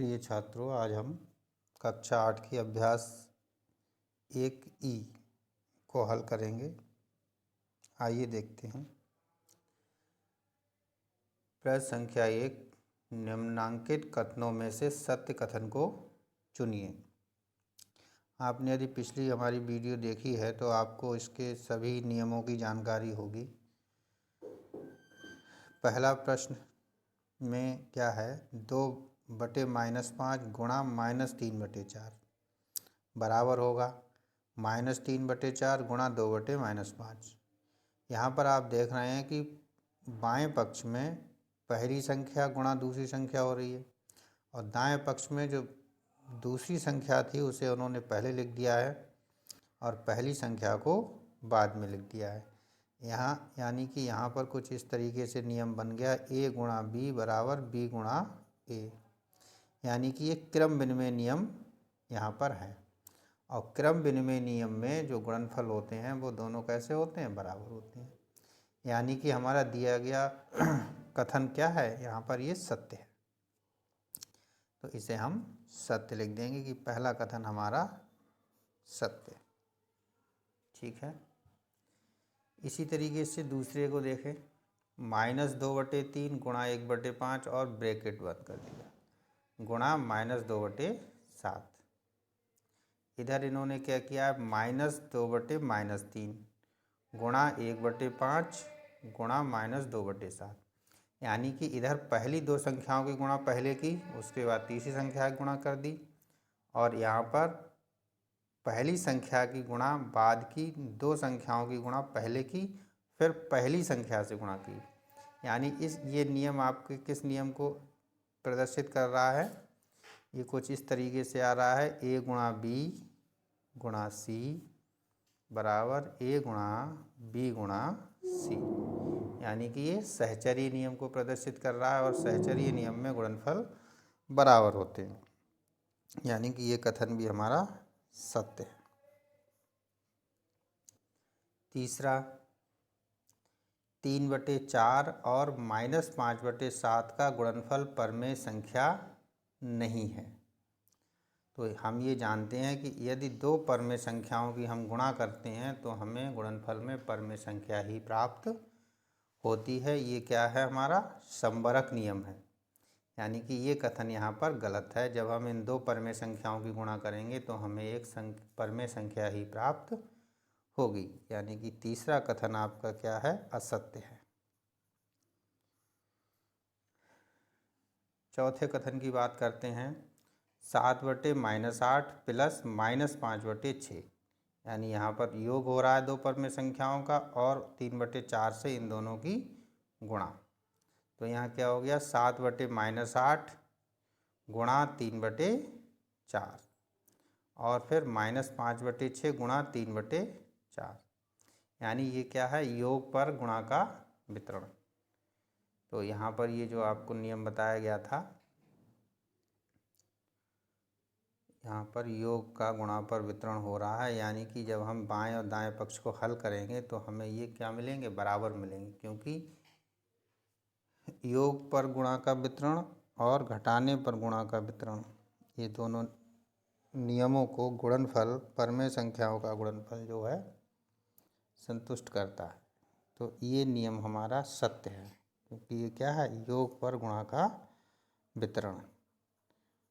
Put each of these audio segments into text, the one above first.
प्रिय छात्रों, आज हम कक्षा 8 की अभ्यास 1E को हल करेंगे। आइए देखते हैं। प्रश्न संख्या 1, निम्नांकित कथनों में से सत्य कथन को चुनिए। आपने यदि पिछली हमारी वीडियो देखी है तो आपको इसके सभी नियमों की जानकारी होगी। पहला प्रश्न में क्या है, 2/-5 गुणा -3/4 बराबर होगा -3/4 गुणा 2/-5। यहाँ पर आप देख रहे हैं कि बाएं पक्ष में पहली संख्या गुणा दूसरी संख्या हो रही है और दाएं पक्ष में जो दूसरी संख्या थी उसे उन्होंने पहले लिख दिया है और पहली संख्या को बाद में लिख दिया है। यहाँ यानी कि यहाँ पर कुछ इस तरीके से नियम बन गया, a गुणा b बराबर b गुणा a, यानी कि ये क्रम विनिमय नियम यहाँ पर है। और क्रम विनिमय नियम में जो गुणनफल होते हैं वो दोनों कैसे होते हैं, बराबर होते हैं। यानी कि हमारा दिया गया कथन क्या है, यहाँ पर ये सत्य है, तो इसे हम सत्य लिख देंगे कि पहला कथन हमारा सत्य। ठीक है। इसी तरीके से दूसरे को देखें, -2/3 गुणा 1/5 और ब्रैकेट बंद कर दिया गुणा -2/7। इधर इन्होंने क्या किया है, -2/-3 गुणा 1/5 गुणा -2/7, यानी कि इधर पहली दो संख्याओं की गुणा पहले की, उसके बाद तीसरी संख्या की गुणा कर दी और यहाँ पर पहली संख्या की गुणा बाद की दो संख्याओं की गुणा पहले की, फिर पहली संख्या से गुणा की। यानी ये नियम आपके किस नियम को प्रदर्शित कर रहा है, ये कुछ इस तरीके से आ रहा है, a गुणा b गुणा c बराबर a गुणा b गुणा c, यानी कि ये सहचर्य नियम को प्रदर्शित कर रहा है और सहचर्य नियम में गुणनफल बराबर होते हैं, यानी कि ये कथन भी हमारा सत्य है। तीसरा, 3/4 और -5/7 का गुणनफल परमेय संख्या नहीं है। तो हम ये जानते हैं कि यदि दो परमेय संख्याओं की हम गुणा करते हैं तो हमें गुणनफल में परमेय संख्या ही प्राप्त होती है। ये क्या है, हमारा संबरक नियम है, यानी कि ये कथन यहाँ पर गलत है। जब हम इन दो परमेय संख्याओं की गुणा करेंगे तो हमें एक परमेय संख्या ही प्राप्त होगी, यानी कि तीसरा कथन आपका क्या है, असत्य है। चौथे कथन की बात करते हैं, 7/-8 प्लस -5/6, यानी यहाँ पर योग हो रहा है दो परमेय संख्याओं का और 3/4 से इन दोनों की गुणा। तो यहाँ क्या हो गया, 7/-8 गुणा 3/4 और फिर -5/6 गुणा 3/4, यानी ये क्या है, योग पर गुणा का वितरण। तो यहाँ पर ये जो आपको नियम बताया गया था, यहाँ पर योग का गुणा पर वितरण हो रहा है, यानी कि जब हम बाएं और दाएं पक्ष को हल करेंगे तो हमें ये क्या मिलेंगे, बराबर मिलेंगे, क्योंकि योग पर गुणा का वितरण और घटाने पर गुणा का वितरण, ये दोनों नियमों को गुणनफल परमेय संख्याओं का गुणनफल जो है संतुष्ट करता है। तो ये नियम हमारा सत्य है, क्योंकि ये क्या है, योग पर गुणा का वितरण।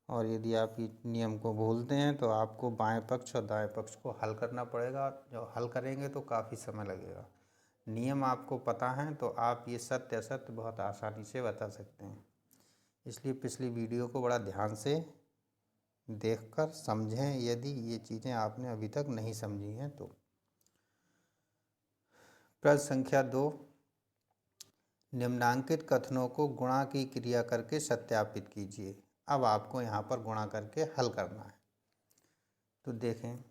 और यदि आप इस नियम को भूलते हैं तो आपको बाएं पक्ष और दाएं पक्ष को हल करना पड़ेगा। जब हल करेंगे तो काफ़ी समय लगेगा। नियम आपको पता है तो आप ये सत्य असत्य बहुत आसानी से बता सकते हैं। इसलिए पिछली वीडियो को बड़ा ध्यान से देखकर समझें, यदि ये चीज़ें आपने अभी तक नहीं समझी हैं तो। प्रश्न संख्या 2, निम्नांकित कथनों को गुणा की क्रिया करके सत्यापित कीजिए। अब आपको यहाँ पर गुणा करके हल करना है। तो देखें,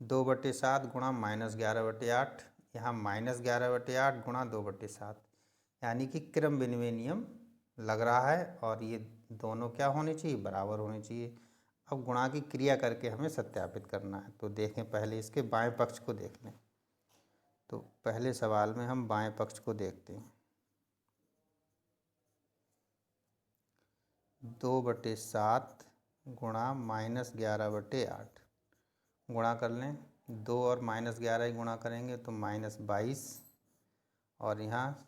2/7 गुणा -11/8, यहाँ -11/8 गुणा 2/7, यानी कि क्रम विनिमय नियम लग रहा है और ये दोनों क्या होने चाहिए, बराबर होने चाहिए। अब गुणा की क्रिया करके हमें सत्यापित करना है। तो देखें, पहले इसके बाएं पक्ष को देख लें। तो पहले सवाल में हम बाएं पक्ष को देखते हैं। 2/7 गुणा -11/8 गुणा कर लें। 2 और -11 ही गुणा करेंगे तो -22, और यहाँ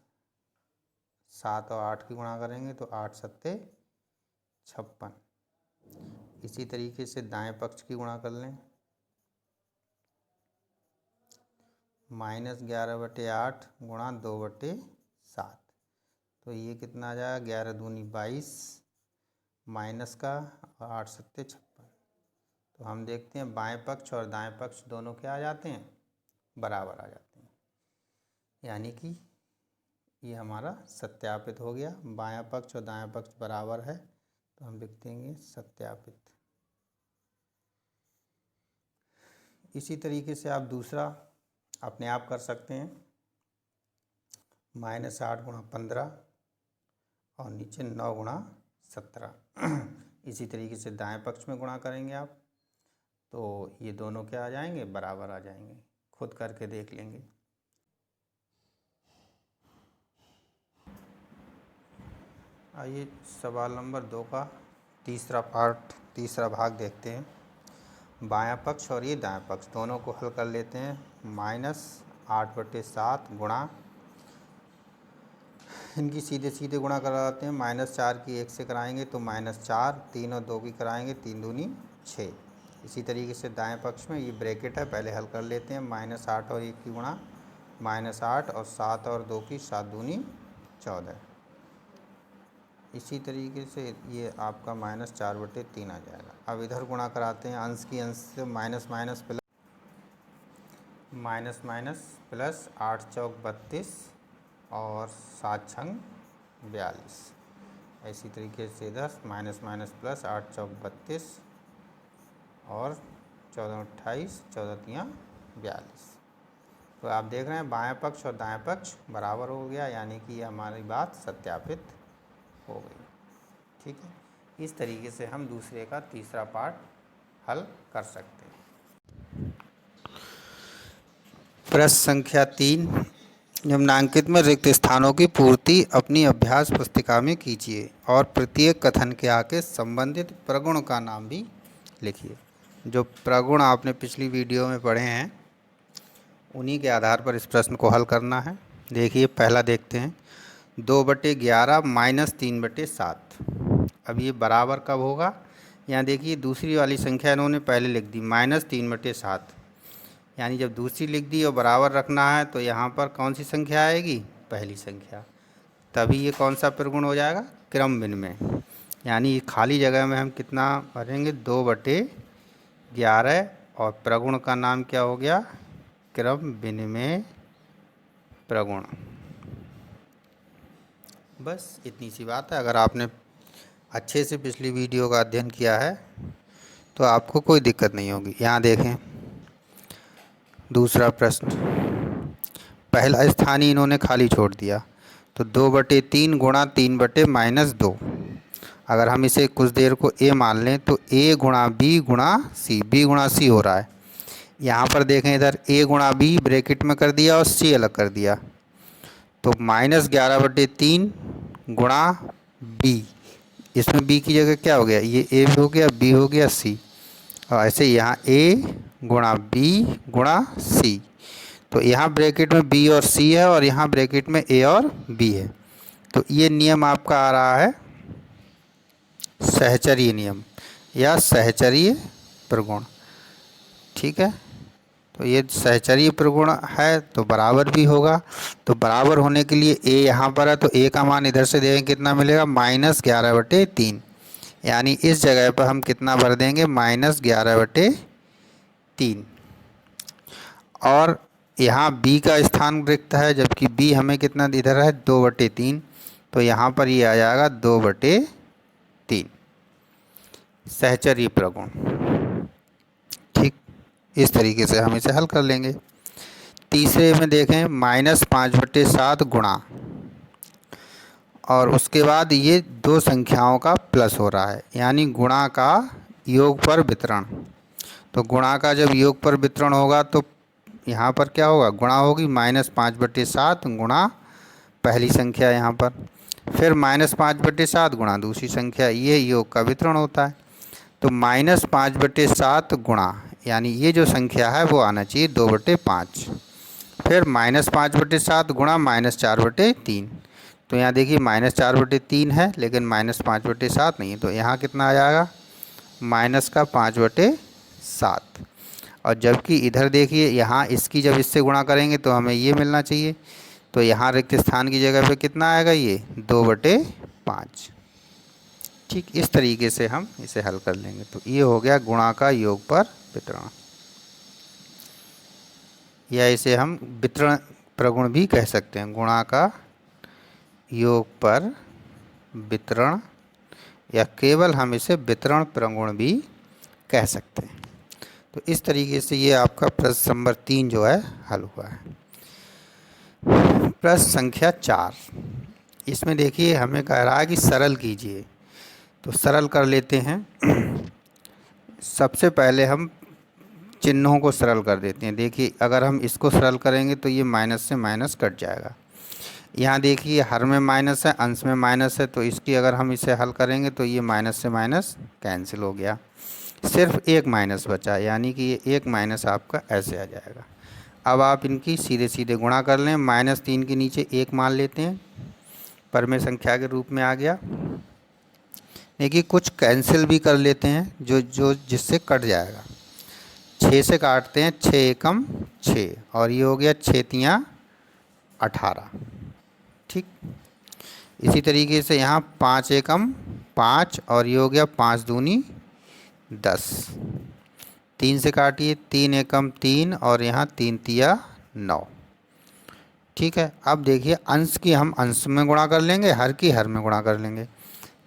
7 और 8 की गुणा करेंगे तो 8 सत्ते 56। इसी तरीके से दाएं पक्ष की गुणा कर लें। -11/8 गुणा 2/7, तो ये कितना आ जाएगा, 11 दूनी 22 माइनस का और 8 सत्ते 56। तो हम देखते हैं बाएं पक्ष और दाएं पक्ष दोनों क्या आ जाते हैं, बराबर आ जाते हैं। यानी कि ये हमारा सत्यापित हो गया। बायां पक्ष और दायां पक्ष बराबर है तो हम लिख देंगे सत्यापित। इसी तरीके से आप दूसरा अपने आप कर सकते हैं। -8 गुणा 15 और नीचे 9 गुणा 17। इसी तरीके से दाएं पक्ष में गुणा करेंगे आप तो ये दोनों क्या आ जाएंगे, बराबर आ जाएंगे। खुद करके देख लेंगे। आइए सवाल नंबर 2 का तीसरा भाग देखते हैं। बायां पक्ष और ये दायां पक्ष दोनों को हल कर लेते हैं। -8/7 गुणा, इनकी सीधे सीधे गुणा कराते हैं। -4 की 1 से कराएंगे तो -4, 3 और 2 की कराएंगे 3 दूनी 6। इसी तरीके से दाएं पक्ष में ये ब्रैकेट है, पहले हल कर लेते हैं। -8 और 1 की गुणा -8 और 7 और 2 की 7 दूनी 14। इसी तरीके से ये आपका -4/3 आ जाएगा। अब इधर गुणा कराते हैं, अंश की अंश से माइनस प्लस 8 चौक 32 और 7 छंग 42। इसी तरीके से इधर माइनस प्लस 8 चौक 32 और 14 28, 14 तियाँ 42। तो आप देख रहे हैं बायां पक्ष और दाएं पक्ष बराबर हो गया, यानी कि हमारी बात सत्यापित हो गई। ठीक है, इस तरीके से हम दूसरे का तीसरा पार्ट हल कर सकते हैं। प्रश्न संख्या 3, निम्नांकित में रिक्त स्थानों की पूर्ति अपनी अभ्यास पुस्तिका में कीजिए और प्रत्येक कथन के आगे संबंधित प्रगुण का नाम भी लिखिए। जो प्रगुण आपने पिछली वीडियो में पढ़े हैं उन्हीं के आधार पर इस प्रश्न को हल करना है। देखिए पहला देखते हैं, 2/11 -3/7। अब ये बराबर कब होगा, यहाँ देखिए दूसरी वाली संख्या इन्होंने पहले लिख दी -3/7, यानी जब दूसरी लिख दी और बराबर रखना है तो यहाँ पर कौन सी संख्या आएगी, पहली संख्या। तभी ये कौन सा प्रगुण हो जाएगा, क्रम विनिमय। यानी खाली जगह में हम कितना भरेंगे, 2/11 और प्रगुण का नाम क्या हो गया, क्रम विनिमय प्रगुण। बस इतनी सी बात है। अगर आपने अच्छे से पिछली वीडियो का अध्ययन किया है तो आपको कोई दिक्कत नहीं होगी। यहाँ देखें दूसरा प्रश्न, पहला स्थानीय इन्होंने खाली छोड़ दिया तो 2/3 गुणा 3/-2। अगर हम इसे कुछ देर को a मान लें तो a गुणा b गुणा c, b गुणा c हो रहा है। यहाँ पर देखें इधर a गुणा b ब्रैकेट में कर दिया और c अलग कर दिया, तो -11/3 गुणा b, इसमें b की जगह क्या हो गया, ये a भी हो गया, b हो गया, c, और ऐसे यहाँ a गुणा b गुणा c। तो यहाँ ब्रैकेट में b और c है और यहाँ ब्रैकेट में a और b है। तो ये नियम आपका आ रहा है सहचर्य नियम या सहचर्य प्रगुण। ठीक है, तो ये सहचर्य प्रगुण है तो बराबर भी होगा। तो बराबर होने के लिए a यहाँ पर है तो a का मान इधर से देंगे कितना मिलेगा, -11/3। यानी इस जगह पर हम कितना भर देंगे, -11/3। और यहाँ b का स्थान रिक्त है, जबकि b हमें कितना इधर है, 2/3, तो यहाँ पर ये आ जाएगा 2/3 सहचर्य प्रगुण। ठीक, इस तरीके से हम इसे हल कर लेंगे। तीसरे में देखें -5/7 गुणा, और उसके बाद ये दो संख्याओं का प्लस हो रहा है, यानी गुणा का योग पर वितरण। तो गुणा का जब योग पर वितरण होगा तो यहाँ पर क्या होगा, गुणा होगी, -5/7 गुणा पहली संख्या यहाँ पर फिर -5/7 गुणा दूसरी संख्या, ये योग का वितरण होता है। तो -5/7 गुणा, यानी ये जो संख्या है वो आना चाहिए 2/5। फिर -5/7 गुणा -4/3। तो यहाँ देखिए -4/3 है लेकिन -5/7 नहीं है, तो यहाँ कितना आ जाएगा -5/7। और जबकि इधर देखिए यहाँ इसकी जब इससे गुणा करेंगे तो हमें ये मिलना चाहिए, तो यहाँ रिक्त स्थान की जगह पे कितना आएगा, ये 2/5। ठीक इस तरीके से हम इसे हल कर लेंगे। तो ये हो गया गुणा का योग पर वितरण, या इसे हम वितरण प्रगुण भी कह सकते हैं। गुणा का योग पर वितरण, या केवल हम इसे वितरण प्रगुण भी कह सकते हैं। तो इस तरीके से ये आपका प्रश्न नंबर 3 जो है हल हुआ है। प्रश्न संख्या 4, इसमें देखिए हमें कह रहा है कि सरल कीजिए, तो सरल कर लेते हैं। सबसे पहले हम चिन्हों को सरल कर देते हैं। देखिए अगर हम इसको सरल करेंगे तो ये माइनस से माइनस कट जाएगा। यहाँ देखिए हर में माइनस है, अंश में माइनस है, तो इसकी अगर हम इसे हल करेंगे तो ये माइनस से माइनस कैंसिल हो गया, सिर्फ एक माइनस बचा, यानी कि ये एक माइनस आपका ऐसे आ जाएगा। अब आप इनकी सीधे सीधे गुणा कर लें। -3 के नीचे 1 मान लेते हैं, परमेय संख्या के रूप में आ गया। देखिए कुछ कैंसिल भी कर लेते हैं जो जिससे कट जाएगा। 6 से काटते हैं, 6 एकम 6, और ये हो गया 6 तियाँ 18। ठीक इसी तरीके से यहाँ 5 एकम 5, और ये हो गया 5 दूनी 10। 3 से काटिए, 3 एकम 3, और यहाँ 3 तिया 9। ठीक है, अब देखिए अंश की हम अंश में गुणा कर लेंगे, हर की हर में गुणा कर लेंगे।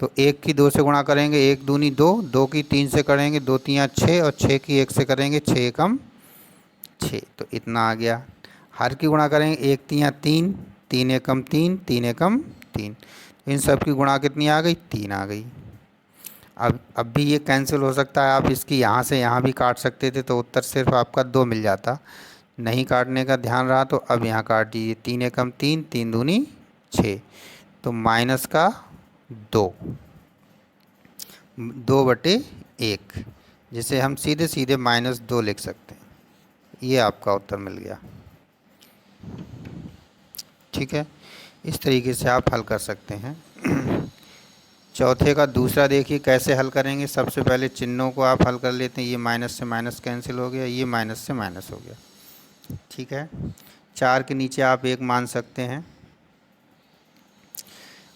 तो 1 की 2 से गुणा करेंगे, 1 दूनी 2, 2 की 3 से करेंगे, 2 तियाँ 6, और 6 की 1 से करेंगे, 6 एकम 6, तो इतना आ गया। हर की गुणा करेंगे, 1 तियाँ 3, 3 एकम 3, 3 एकम 3, इन सब की गुणा कितनी आ गई, 3 आ गई। अब भी ये कैंसिल हो सकता है, आप इसकी यहाँ से यहाँ भी काट सकते थे, तो उत्तर सिर्फ आपका 2 मिल जाता। नहीं काटने का ध्यान रहा तो अब यहाँ काट दीजिए, 3 एकम 3, 3 दूनी 6, तो माइनस का 2/1, जिसे हम सीधे सीधे -2 लिख सकते हैं। ये आपका उत्तर मिल गया। ठीक है, इस तरीके से आप हल कर सकते हैं। चौथे का दूसरा देखिए कैसे हल करेंगे। सबसे पहले चिन्हों को आप हल कर लेते हैं। ये माइनस से माइनस कैंसिल हो गया, ये माइनस से माइनस हो गया। ठीक है, 4 के नीचे आप 1 मान सकते हैं।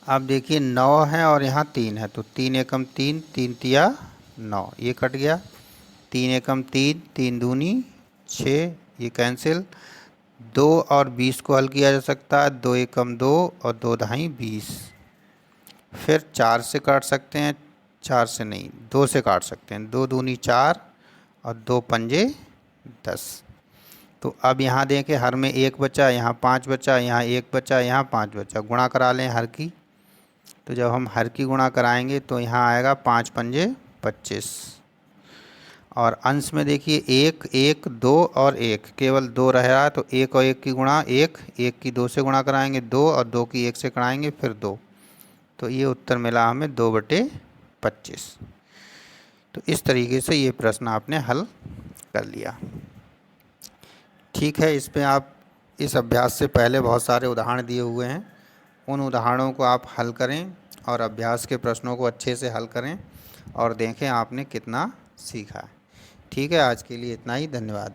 अब देखिए 9 है और यहाँ 3 है, तो 3 एकम 3, 3 तिया 9, ये कट गया। 3 एकम 3, 3 दूनी 6, ये कैंसिल। 2 और 20 को हल किया जा सकता है, 2 एकम 2 और 2 दहाई 20। फिर 4 से काट सकते हैं, 4 से नहीं 2 से काट सकते हैं, 2 दूनी 4 और 2 पंजे 10। तो अब यहाँ देखें हर में 1 बचा, यहाँ 5 बचा, यहाँ 1 बचा, यहाँ 5 बचा। गुणा करा लें हर की, तो जब हम हर की गुणा कराएंगे तो यहाँ आएगा 5 पंजे 25, और अंश में देखिए 1 1 2 और 1, केवल 2 रह रहा है, तो 1 और 1 की गुणा 1, 1 की 2 से गुणा कराएंगे 2, और 2 की 1 से कराएंगे फिर 2, तो ये उत्तर मिला हमें 2/25। तो इस तरीके से ये प्रश्न आपने हल कर लिया। ठीक है, इस पे आप इस अभ्यास से पहले बहुत सारे उदाहरण दिए हुए हैं, उन उदाहरणों को आप हल करें और अभ्यास के प्रश्नों को अच्छे से हल करें और देखें आपने कितना सीखा है। ठीक है, आज के लिए इतना ही, धन्यवाद।